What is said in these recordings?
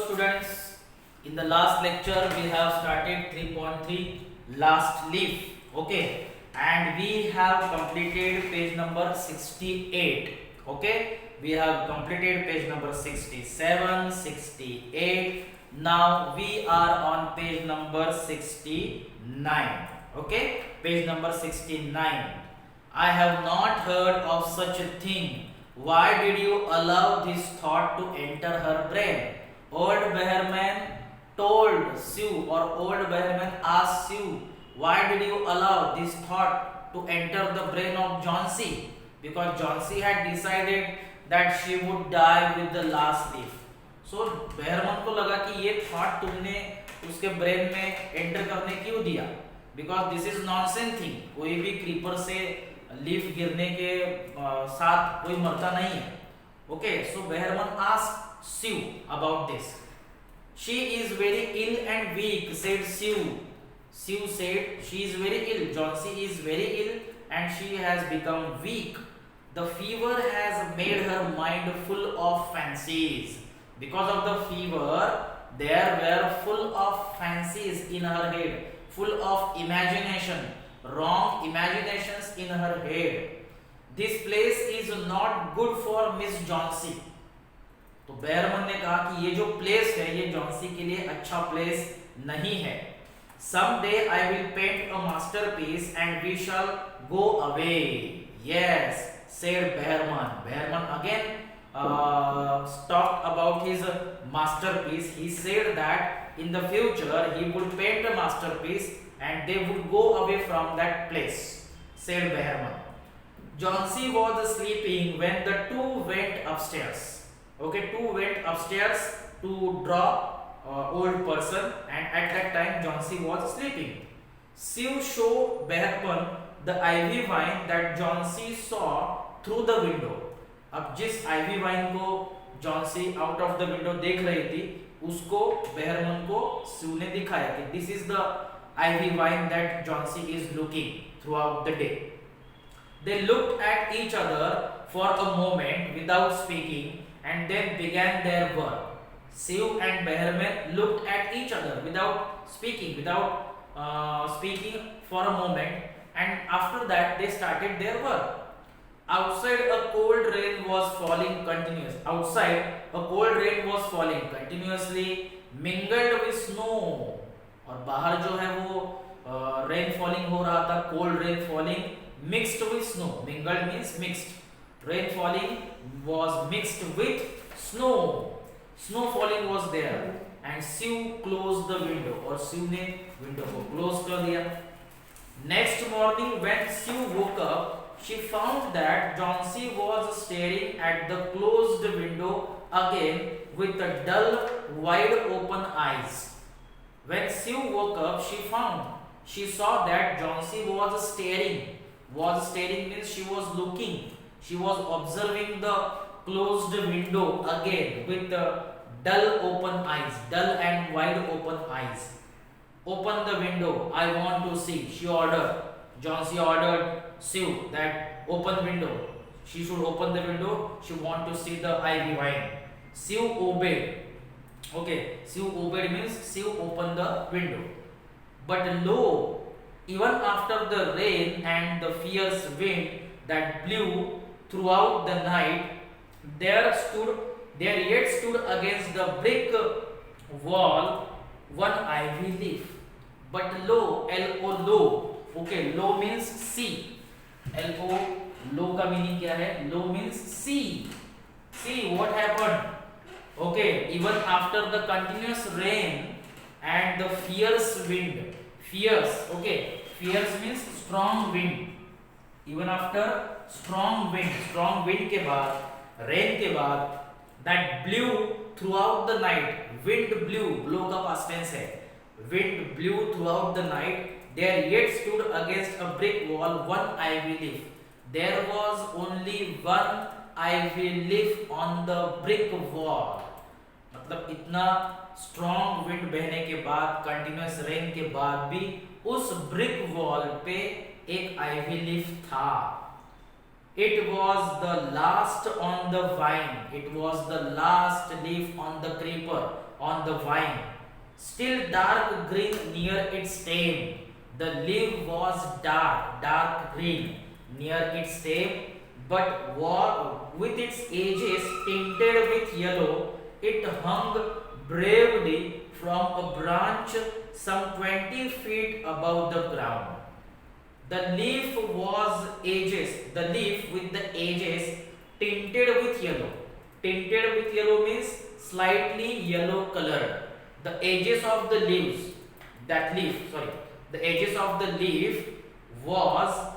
students, in the last lecture we have started 3.3 last leaf, okay, and we have completed page number 68, okay. We have completed page number 67, 68. Now we are on page number 69, okay, page number 69. I have not heard of such a thing. Why did you allow this thought to enter her brain? Old Behrman told Sue, or old Behrman asked Sue, why did you allow this thought to enter the brain of Johnsy? Because Johnsy had decided that she would die with the last leaf. So Behrman को लगा कि ये thought तुमने उसके brain में enter करने क्यों दिया? Because this is nonsense thing. कोई भी creeper से लीफ गिरने के साथ कोई मरता नहीं है. Okay, so Behrman asked Sue about this. She is very ill and weak, said Sue. Sue said she is very ill. Johnsy is very ill and she has become weak. The fever has made her mind full of fancies. Because of the fever, there were full of fancies in her head, full of imagination, wrong imaginations in her head. This place is not good for Miss Johnsy. तो बेयरमन ने कहा कि ये जो place है ये Johnsy के लिए अच्छा प्लेस नहीं है. Someday I will paint a masterpiece and we shall go away. Yes, said Behrman. Behrman again talked about his masterpiece. He said that in the future he would paint a masterpiece and they would go away from that place, said Behrman. Johnsy was sleeping when the two went upstairs. Okay, two went upstairs to draw old person, and at that time Johnsy was sleeping. Sue showed Behrman the ivy vine that Johnsy saw through the window. अब जिस ivy vine को Johnsy out of the window देख रही थी, उसको Behrman को Sue ने दिखाया कि this is the ivy vine that Johnsy is looking throughout the day. They looked at each other for a moment without speaking and then began their work. Sue and Behrman looked at each other without speaking for a moment, and after that they started their work. Outside a cold rain was falling continuously, mingled with snow. और बाहर जो है वो rain falling हो रहा था, cold rain falling mixed with snow. Mingled means mixed. Rain falling was mixed with snow. Snow falling was there, and Sue closed the window, और Sue ने window को close कर दिया. Next morning when Sue woke up, she found that Johnsy was staring at the closed window again with the dull, wide open eyes. When Sue woke up, she saw that Johnsy was staring. Was staring means she was looking. She was observing the closed window again with the dull open eyes, dull and wide open eyes. Open the window, I want to see, she ordered. Johnsy ordered Sue that open window. She should open the window, she want to see the ivy vine. Sue obeyed. Okay, Sue obeyed means Sue opened the window. But lo, even after the rain and the fierce wind that blew throughout the night, there yet stood against the brick wall one ivy leaf. But lo, L-O, lo. Okay, lo means see. L-O, lo का meaning क्या है? Lo means see. See what happened. Okay, even after the continuous rain and the fierce wind. Fierce, okay. Fierce means strong wind. Even after strong wind के बाद, rain के बाद, that blew throughout the night. Wind blew, blow का past tense है. Wind blew throughout the night. There yet stood against a brick wall one ivy leaf. There was only one ivy leaf on the brick wall. मतलब इतना strong wind बहने के बाद, continuous rain के बाद भी उस brick wall पे एक ivy leaf था. It was the last on the vine. It was the last leaf on the creeper, on the vine. Still dark green near its stem. The leaf was dark green near its stem, but with its edges tinted with yellow, it hung bravely from a branch some 20 feet above the ground. The leaf the leaf with the edges tinted with yellow. Tinted with yellow means slightly yellow colored. The edges of the leaves, the edges of the leaf was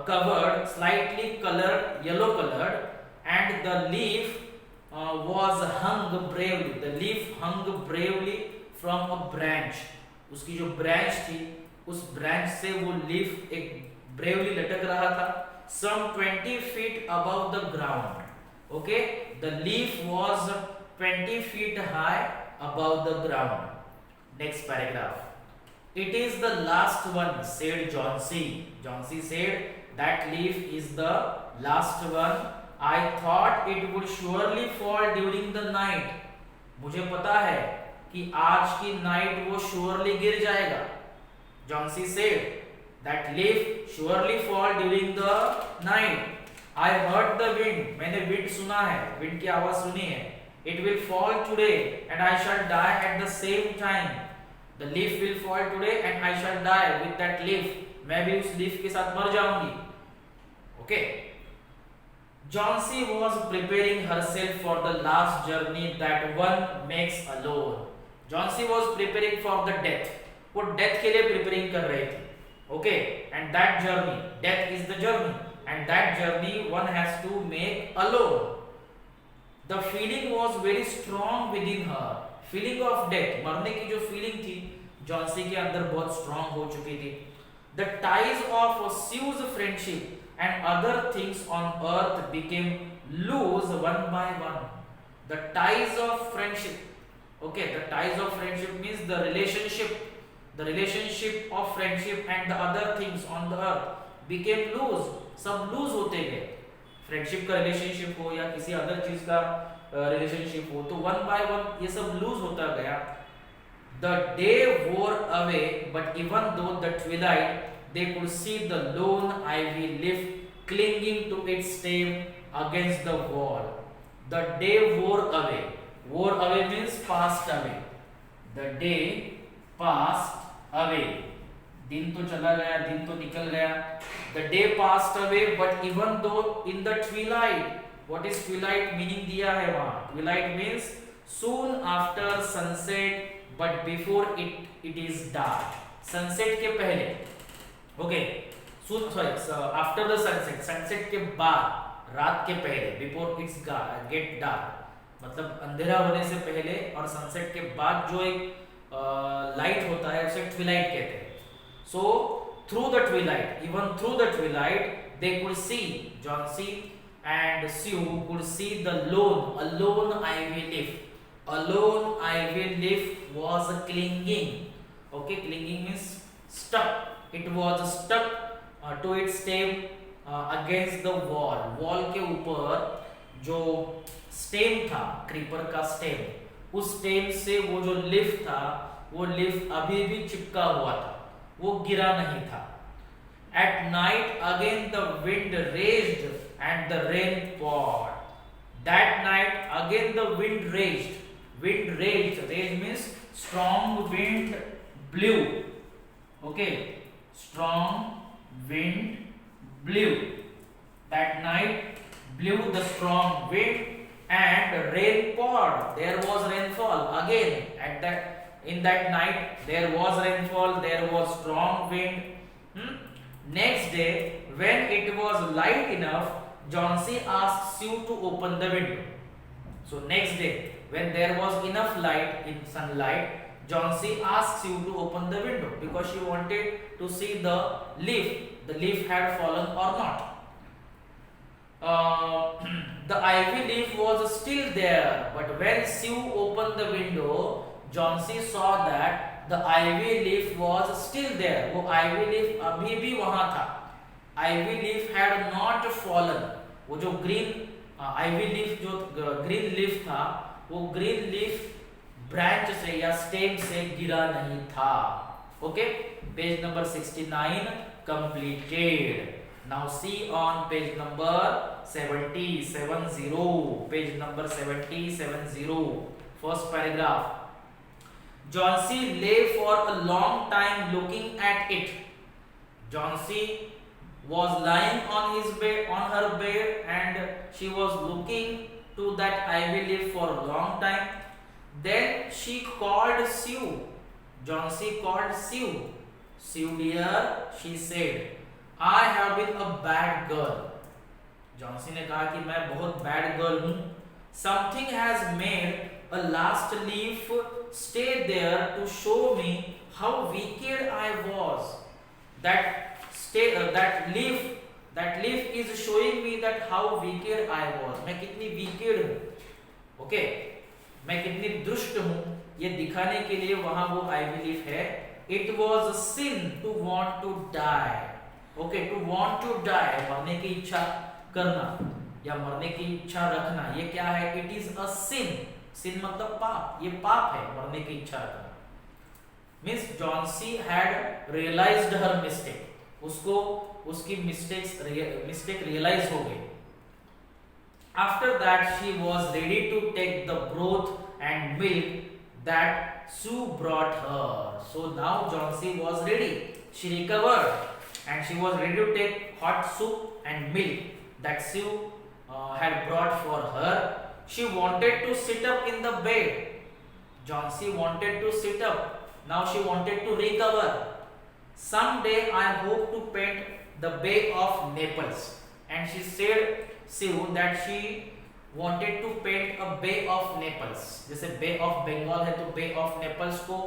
covered, slightly colored, yellow colored, and the leaf was hung bravely. The leaf hung bravely from a branch. उसकी जो branch थी, उस branch से वो leaf एक bravely लटक रहा था, some 20 feet above the ground. Okay, the leaf was 20 feet high above the ground. Next paragraph. It is the last one, said John C. John C. said, that leaf is the last one. I thought it would surely fall during the night. मुझे पता है कि आज की night वो surely गिर जाएगा. John C. said, that leaf surely fall during the night. I heard the wind. मैंने wind सुना है, wind की आवाज सुनी है. It will fall today and I shall die at the same time. The leaf will fall today and I shall die with that leaf. मैं भी उस leaf के साथ मर जाऊंगी. Okay. John C. was preparing herself for the last journey that one makes alone. John C. was preparing for the death. वो death के लिए preparing कर रही थी. Okay. And that journey, death is the journey, and that journey one has to make alone. The feeling was very strong within her. Feeling of death, मरने की जो feeling थी, जॉन सी के अंदर बहुत strong हो चुकी थी. The ties of Sue's friendship and other things on earth became loose one by one. The ties of friendship. Okay, the ties of friendship means the relationship of friendship and the other things on the earth became loose. सब loose होते गए. Friendship का relationship हो या किसी other चीज का relationship हो, तो वन बाय वन ये सब लूज होता गया. The day wore away, but even though the twilight, they could see the lone ivy leaf clinging to its stem against the wall. The day wore away. Wore away means passed away. The day passed away. दिन तो चला गया, दिन तो निकल गया. The day passed away, but even though in the twilight, what is twilight meaning दिया है वहाँ. Twilight means soon after sunset, but before it is dark. Sunset के पहले. Okay. Soon, sorry, after the sunset. Sunset के बाद, रात के पहले. Before it's get dark. मतलब अंधेरा होने से पहले और sunset के बाद जो एक लाइट होता है उसे twilight कहते हैं. So through the twilight, even through the twilight, they could see, John C. and Sue could see the a lone ivy leaf. A lone ivy leaf was clinging. Okay, clinging means stuck. It was stuck to its stem against the wall. Wall के ऊपर जो stem था, creeper का stem, उस stem से वो जो leaf था, वो leaf अभी भी चिपका हुआ था. वो गिरा नहीं था. At night again the wind raged and the rain poured. That night again the wind raged. Wind raged. Rage means strong wind blew. Okay, strong wind blew. That night blew the strong wind and rain poured. There was rainfall again. In that night there was rainfall, there was strong wind. Next day, when it was light enough, John C. asked Sue to open the window. So next day, when there was enough light in sunlight, John C. asked Sue to open the window because she wanted to see the leaf had fallen or not. The ivy leaf was still there, but when Sue opened the window, John C. saw that the ivy leaf was still there. वो ivy leaf अभी भी वहाँ था. Ivy leaf had not fallen. वो जो green ivy leaf, जो green leaf था, वो ग्रीन लीफ ब्रांच से या स्टेम से गिरा नहीं था। Okay, page number 69 completed. Now see on page number 70, page number 70, first paragraph. Johnsy lay for a long time looking at it. Johnsy was lying on his bed, on her bed, and she was looking to that ivy leaf for a long time. Then she called Sue. Johnsy called Sue. Sue dear, she said, I have been a bad girl. Johnsy ने कहा कि मैं बहुत bad girl हूँ. Something has made a last leaf stay there to show me how wicked I was. That leaf is showing me that how wicked I was. मैं कितनी wicked हूँ. Okay, मैं कितनी दुष्ट हूँ, ये दिखाने के लिए वहां वो ivy leaf है. It was a sin to want to die. Okay, to want to die, मरने की इच्छा करना या मरने की इच्छा रखना, ये क्या है? It is a sin. Sin मतलब पाप, ये पाप है मरने की इच्छा रखना. Miss Johnsy had realized her mistake. उसको उसकी mistake realize हो गई. After that she was ready to take the broth and milk that Sue brought her. So now Johnsy was ready. She recovered and she was ready to take hot soup and milk that Sue had brought for her. She wanted to sit up in the bed. Johnsy wanted to sit up. Now she wanted to recover. Someday I hope to paint the Bay of Naples. And she said Sue that she wanted to paint a Bay of Naples. जैसे Bay of Bengal है तो Bay of Naples को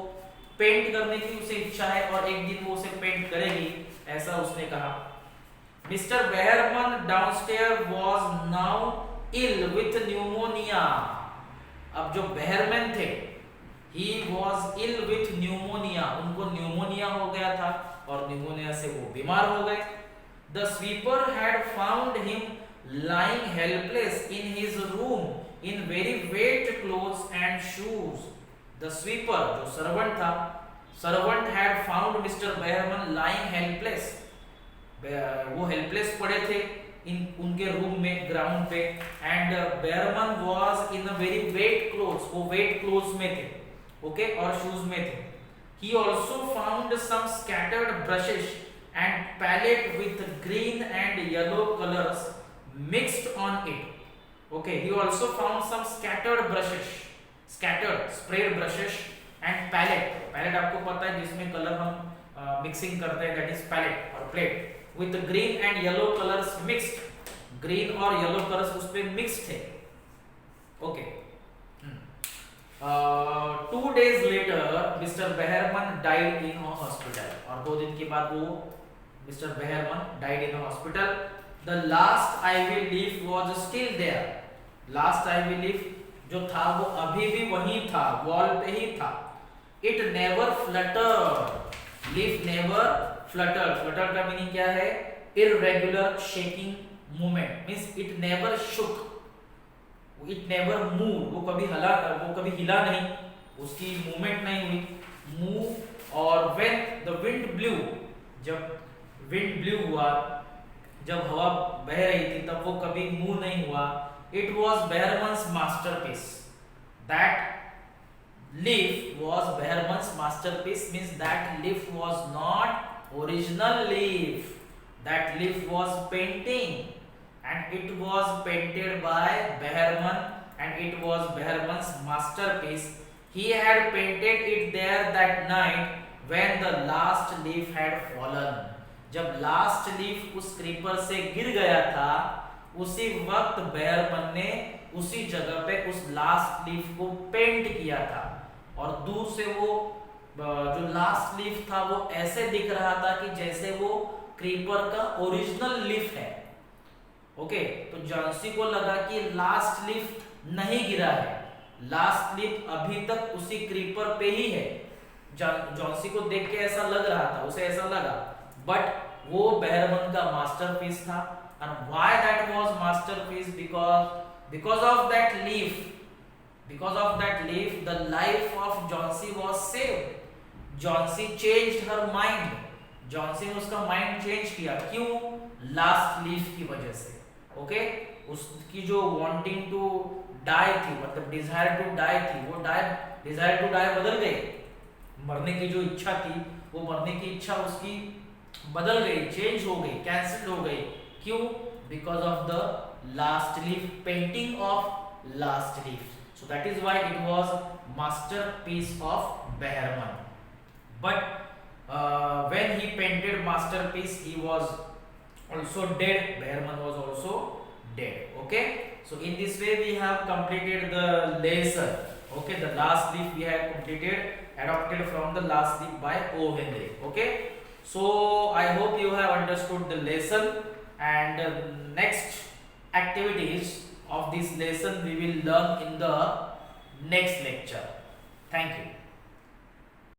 paint करने की उसे इच्छा है और एक दिन वो उसे पेंट करेगी, ऐसा उसने कहा. Mister Behrman downstair was now ill with pneumonia. अब जो बेहरमैन थे, he was ill with pneumonia, उनको न्यूमोनिया हो गया था और न्यूमोनिया से वो बीमार हो गए. The sweeper had found him lying helpless in his room in very wet clothes and shoes. The sweeper, जो servant था, servant had found Mr. Behrman lying helpless. वो helpless पड़े थे उनके रूम में, ग्राउंड पे. And Behrman was in a very wet clothes, वो wet clothes में थे, okay, और shoes में थे. He also found some scattered brushes and palette with green and yellow colors mixed on it. Okay, he also found some scattered sprayed brushes and palette. Palette आपको पता है जिसमें colour हम मिक्सिंग करते हैं, that is palette और plate. With green and yellow colors mixed. Green और yellow colors उस पे mixed थे. Okay. 2 days later, Mr. Behrman died in a hospital. और 2 दिन के बाद वो Mr. Behrman died in a hospital. The last ivy leaf was still there. Last ivy leaf जो था वो अभी भी वहीं था, वॉल पे ही था. It never fluttered. Leaf never fluttered. Flutter का मीनिंग क्या है? Irregular shaking movement. Means it never shook. It never moved. वो कभी हिला नहीं, उसकी मूवमेंट नहीं हुई. Move और when the wind blew, जब wind blew हुआ, जब हवा बह रही थी तब वो कभी मूव नहीं हुआ. It was Behrman's masterpiece. That leaf was Behrman's masterpiece, means that leaf was not original leaf. That leaf was painting and it was painted by Behrman and it was Behrman's masterpiece. He had painted it there that night when the last leaf had fallen. जब last leaf उस creeper से गिर गया था, उसी वक्त Behrman ने उसी जगह पे उस लास्ट लीफ को पेंट किया था. और दूर से वो जो लास्ट लीफ था वो ऐसे दिख रहा था कि जैसे वो क्रीपर का ओरिजिनल लीफ है. ओके, तो जॉन्सी को लगा कि लास्ट लीफ नहीं गिरा है, लास्ट लीफ अभी तक उसी क्रीपर पे ही है. जॉन्सी को देख के ऐसा लग रहा था, उसे ऐसा लगा. बट वो बेहरमन का मास्टरपीस था. And why that was masterpiece? Because of that leaf, the life of Johnsy was saved. Johnsy changed her mind. Johnsy ने उसका माइंड चेंज किया. क्यों? लास्ट लीफ की वजह से. ओके, उसकी जो वांटिंग टू डाई थी, मतलब डिजायर टू डाई थी, वो डिजायर टू डाई बदल गई. मरने की जो इच्छा थी, वो मरने की इच्छा उसकी बदल गई, चेंज हो गई, कैंसिल हो गई. क्यों? Because of the last leaf, painting of last leaf. So that is why it was masterpiece of Behrman. But when he painted masterpiece, he was also dead. Behrman was also dead. Okay. So in this way we have completed the lesson. Okay. The last leaf we have completed, adopted from the last leaf by O. Henry. Okay. So I hope you have understood the lesson, and next activities of this lesson we will learn in the next lecture. Thank you.